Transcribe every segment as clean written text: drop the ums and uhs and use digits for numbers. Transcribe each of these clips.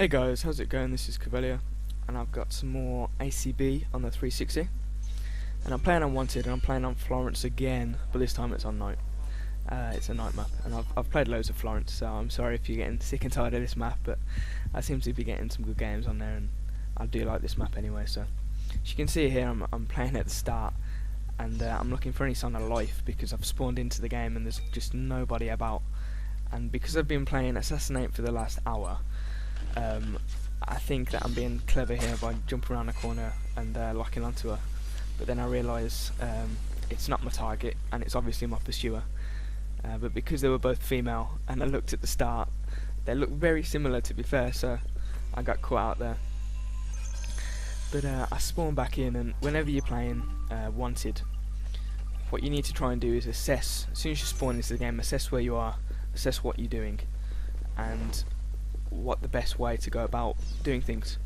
Hey guys, how's it going? This is Cavalier, and I've got some more ACB on the 360, and I'm playing on Wanted, and I'm playing on Florence again, but this time it's on night. It's a night map, and I've played loads of Florence, so I'm sorry if you're getting sick and tired of this map, but I seem to be getting some good games on there, and I do like this map anyway. So as you can see here, I'm playing at the start, and I'm looking for any sign of life because I've spawned into the game and there's just nobody about, and because I've been playing Assassinate for the last hour, I think that I'm being clever here by jumping around the corner and locking onto her, but then I realise it's not my target and it's obviously my pursuer, but because they were both female and I looked at the start, they look very similar, to be fair, so I got caught out there. But I spawned back in, and whenever you're playing Wanted, what you need to try and do is assess, as soon as you spawn into the game, assess where you are, assess what you're doing, and what the best way to go about doing things.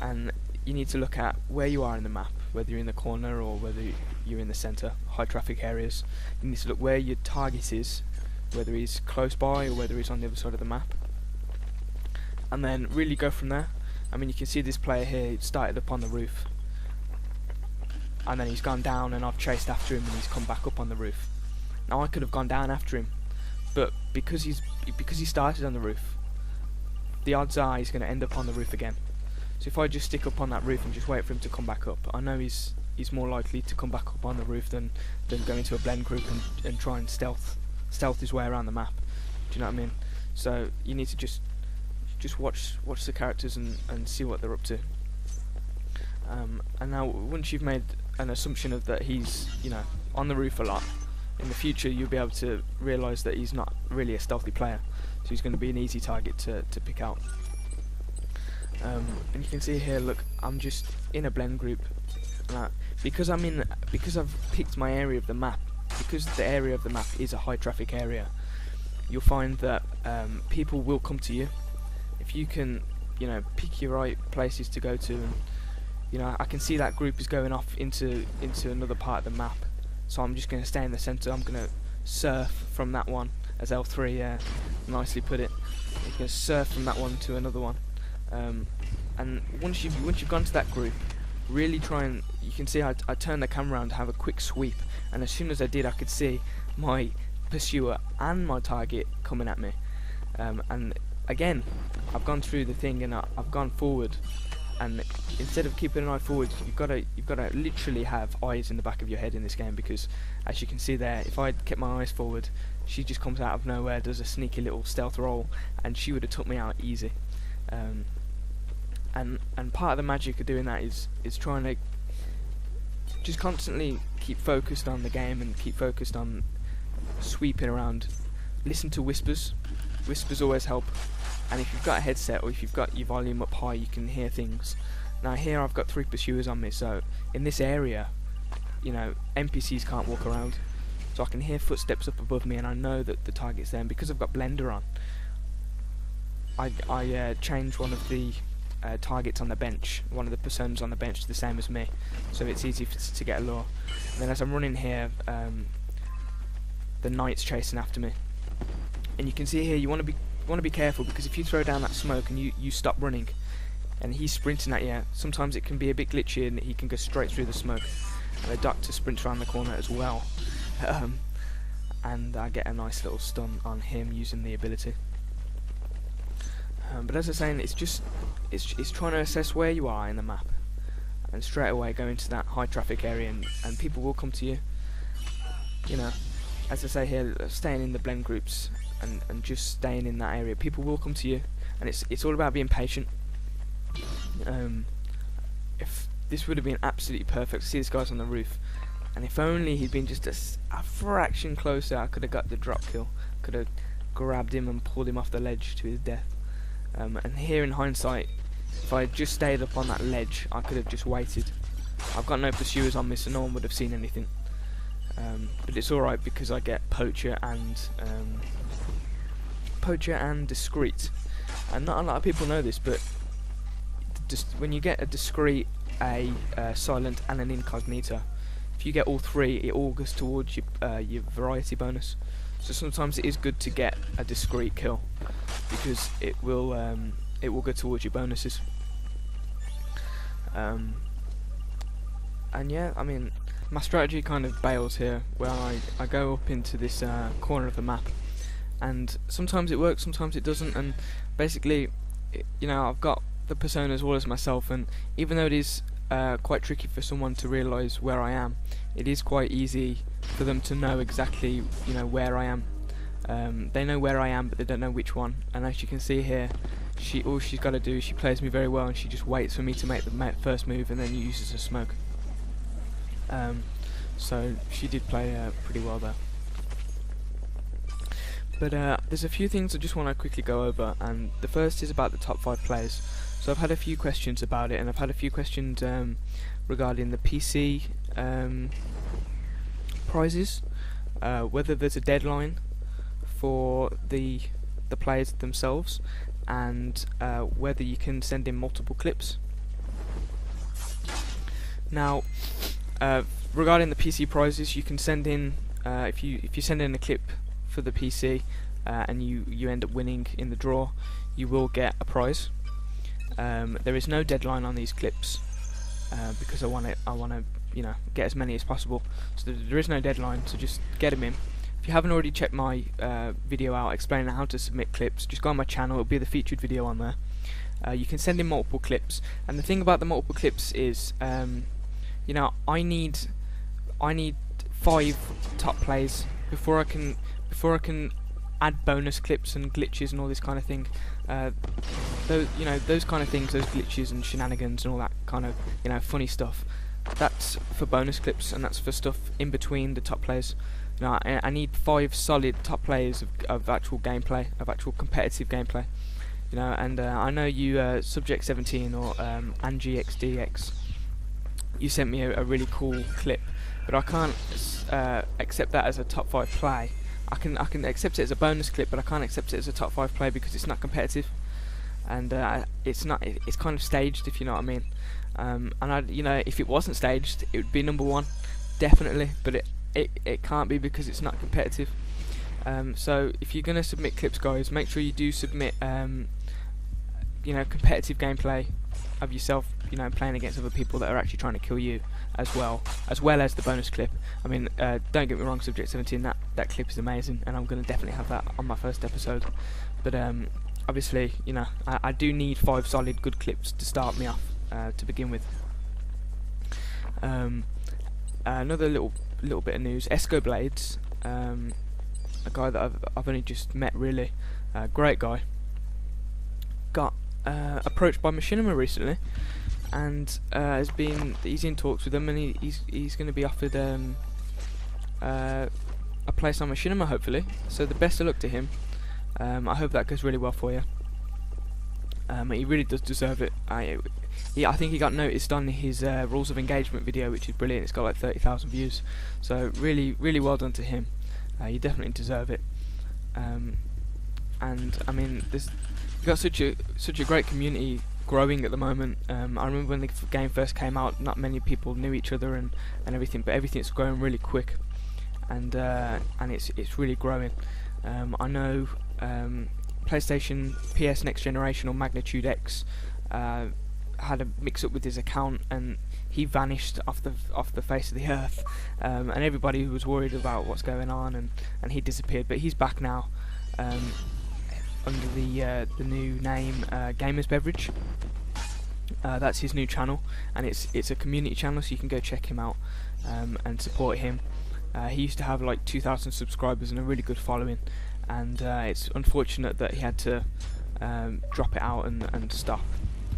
And you need to look at where you are in the map, whether you're in the corner or whether you're in the centre, high traffic areas. You need to look where your target is, whether he's close by or whether he's on the other side of the map, and then really go from there. I mean, you can see this player here started up on the roof, and then he's gone down, and I've chased after him and he's come back up on the roof. Now I could have gone down after him, but because he started on the roof, the odds are he's going to end up on the roof again. So if I just stick up on that roof and just wait for him to come back up, I know he's more likely to come back up on the roof than go into a blend group and try and stealth his way around the map. Do you know what I mean? So you need to just watch the characters and see what they're up to. And now once you've made an assumption of that he's on the roof a lot, in the future you'll be able to realise that he's not really a stealthy player, so he's going to be an easy target to pick out. And you can see here, look, I'm just in a blend group, because I've picked my area of the map, because the area of the map is a high traffic area. You'll find that people will come to you if you can pick your right places to go to. And I can see that group is going off into another part of the map, so I'm just going to stay in the centre. I'm going to surf from that one, as L3 nicely put it. You can surf from that one to another one, and once you've gone to that group, really try and, you can see I turned the camera around to have a quick sweep, and as soon as I did, I could see my pursuer and my target coming at me. And again, I've gone through the thing and I've gone forward, and instead of keeping an eye forward, you've got to literally have eyes in the back of your head in this game, because as you can see there, if I kept my eyes forward, she just comes out of nowhere, does a sneaky little stealth roll, and she would have took me out easy. And part of the magic of doing that is trying to just constantly keep focused on the game and keep focused on sweeping around. Listen to whispers. Whispers always help. And if you've got a headset or if you've got your volume up high, you can hear things. Now here I've got 3 pursuers on me, so in this area, NPCs can't walk around, so I can hear footsteps up above me, and I know that the target's there. And because I've got blender on, I change one of the targets on the bench, one of the personas on the bench, to the same as me, so it's easy to get a lure. And then as I'm running here, the knight's chasing after me, and you can see here you want to be careful, because if you throw down that smoke and you stop running and he's sprinting at you, sometimes it can be a bit glitchy and he can go straight through the smoke, and the doctor sprints around the corner as well. And I get a nice little stun on him using the ability. But as I was saying, it's trying to assess where you are in the map, and straight away go into that high traffic area, and people will come to you. As I say here, staying in the blend groups and just staying in that area, people will come to you, and it's all about being patient. If this would have been absolutely perfect, see this guy's on the roof, and if only he'd been just a fraction closer, I could have got the drop kill, could have grabbed him and pulled him off the ledge to his death. And here in hindsight, if I had just stayed up on that ledge, I could have just waited. I've got no pursuers on me, so no one would have seen anything. But it's alright, because I get poacher and discreet. And not a lot of people know this, but just when you get a discreet, a silent, and an incognito, if you get all 3, it all goes towards your variety bonus. So sometimes it is good to get a discreet kill, because it will it will go towards your bonuses. And yeah, I mean, my strategy kind of bails here, where I go up into this corner of the map, and sometimes it works, sometimes it doesn't, and basically, you know, I've got the personas all as myself, and even though it is quite tricky for someone to realise where I am, it is quite easy for them to know exactly, you know, where I am. They know where I am, but they don't know which one. And as you can see here, all she's got to do is she plays me very well, and she just waits for me to make the first move, and then uses a smoke. So she did play pretty well there. But there's a few things I just want to quickly go over, and the first is about the top 5 players. So I've had a few questions about it, and I've had a few questions regarding the PC prizes, whether there's a deadline for the players themselves, and whether you can send in multiple clips. Now, regarding the PC prizes, you can send in if you send in a clip for the PC and you end up winning in the draw, you will get a prize. There is no deadline on these clips because I want to you know, get as many as possible. So there is no deadline, so just get them in. If you haven't already checked my video out explaining how to submit clips, just go on my channel. It'll be the featured video on there. You can send in multiple clips, and the thing about the multiple clips is, you know, I need 5 top plays before I can add bonus clips and glitches and all this kind of thing. You know, those kind of things, those glitches and shenanigans and all that kind of, you know, funny stuff. That's for bonus clips, and that's for stuff in between the top players. You know, I need 5 solid top players of actual gameplay, of actual competitive gameplay. You know, and I know you, Subject 17 or AngieXDX, you sent me a really cool clip, but I can't accept that as a top 5 play. I can accept it as a bonus clip, but I can't accept it as a top 5 play because it's not competitive, and it's kind of staged, if you know what I mean. And you know, if it wasn't staged, it would be number 1, definitely. But it can't be because it's not competitive. So if you're gonna submit clips, guys, make sure you do submit you know, competitive gameplay of yourself, you know, playing against other people that are actually trying to kill you, as well as the bonus clip. I mean, don't get me wrong, Subject 17, that clip is amazing, and I'm going to definitely have that on my first episode. But obviously, you know, I do need 5 solid good clips to start me off to begin with. Another little bit of news: Esco Blades, a guy that I've only just met, really, great guy, got approached by Machinima recently, and he's in talks with them, and he's going to be offered a place on Machinima, hopefully. So the best of luck to him. I hope that goes really well for you. He really does deserve it. I think he got noticed on his rules of engagement video, which is brilliant. It's got like 30,000 views, so really well done to him. You definitely deserve it. And I mean, you've got such a great community growing at the moment. I remember when the game first came out, not many people knew each other and everything, but everything's growing really quick, and it's really growing. I know PlayStation PS Next Generation or Magnitude X had a mix-up with his account, and he vanished off the face of the earth, and everybody was worried about what's going on, and he disappeared. But he's back now, under the new name Gamers Beverage. That's his new channel, and it's a community channel, so you can go check him out and support him. He used to have like 2,000 subscribers and a really good following, and it's unfortunate that he had to drop it out and stop.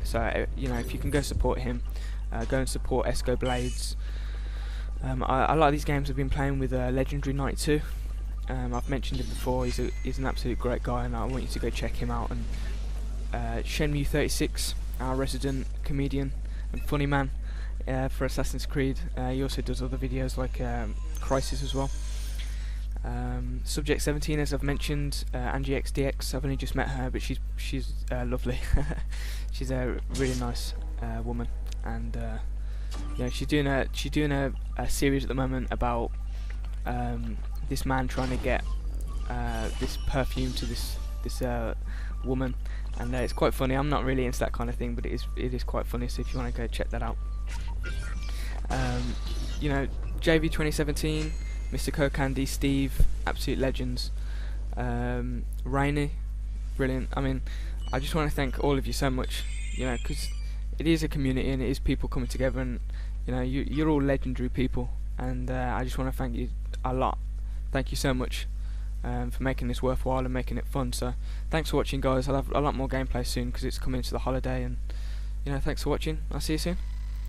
So you know, if you can go support him, go and support Esco Blades. I like these games. I've been playing with Legendary 92. I've mentioned him before. He's an absolute great guy, and I want you to go check him out. And Shenmue36, our resident comedian and funny man for Assassin's Creed. He also does other videos like Crisis as well. Subject 17, as I've mentioned, AngieXDX. I've only just met her, but she's lovely. She's a really nice woman, and you know, she's doing a series at the moment about this man trying to get this perfume to this woman, and it's quite funny. I'm not really into that kind of thing, but it is quite funny. So if you want to go check that out, you know, JV 2017, Mr. Cocandy, Steve, absolute legends. Rainy, brilliant. I mean, I just want to thank all of you so much, you know, because it is a community and it is people coming together, and you know, you're all legendary people, and I just want to thank you a lot. Thank you so much for making this worthwhile and making it fun. So thanks for watching, guys. I'll have a lot more gameplay soon because it's coming to the holiday, and you know, thanks for watching. I'll see you soon.